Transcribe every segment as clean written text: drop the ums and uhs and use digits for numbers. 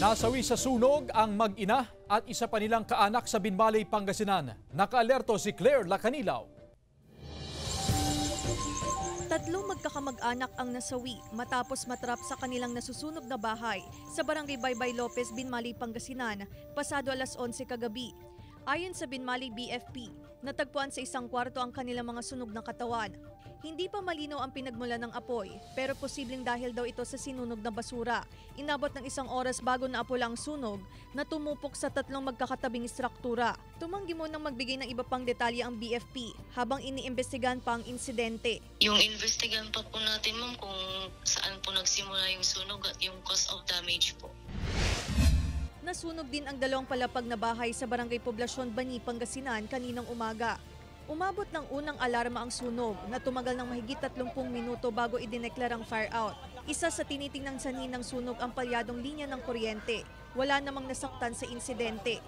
Nasawi sa sunog ang mag-ina at isa pa nilang kaanak sa Binmalay, Pangasinan. Nakaalerto si Claire Lacanilaw. Tatlong magkakamag-anak ang nasawi matapos matrap sa kanilang nasusunog na bahay sa Barangay Baybay Lopez, Binmalay, Pangasinan, pasado alas 11 kagabi. Ayon sa Binmalay BFP, natagpuan sa isang kwarto ang kanilang mga sunog na katawan. Hindi pa malinaw ang pinagmula ng apoy, pero posibleng dahil daw ito sa sinunog na basura. Inabot ng 1 oras bago naapula ang sunog na tumupok sa tatlong magkakatabing struktura. Tumanggi munang magbigay ng iba pang detalye ang BFP habang iniimbestigahan pa ang insidente. Yung investigahan pa po natin, ma'am, kung saan po nagsimula yung sunog at yung cause of damage po. Nasunog din ang 2 palapag na bahay sa Barangay Poblasyon, Bani, Pangasinan kaninang umaga. Umabot ng unang alarma ang sunog na tumagal ng mahigit 30 minuto bago idineklarang fire out. Isa sa tinitingnang sanhi ng sunog ang palyadong linya ng kuryente. Wala namang nasaktan sa insidente.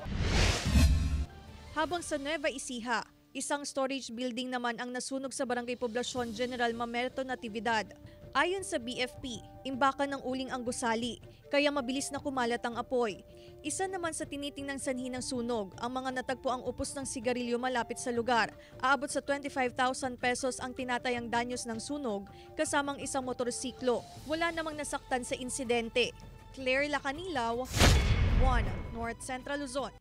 Habang sa Nueva Ecija, isang storage building naman ang nasunog sa Barangay Poblasyon, General Mamerto, Natividad. Ayon sa BFP, imbakan ng uling ang gusali, kaya mabilis na kumalat ang apoy. Isa naman sa tinitingnang sanhi ng sunog, ang mga natagpo ang upos ng sigarilyo malapit sa lugar. Aabot sa 25,000 pesos ang tinatayang danyos ng sunog, kasamang isang motorsiklo. Wala namang nasaktan sa insidente. Claire Lacanilaw, 1 North Central Luzon.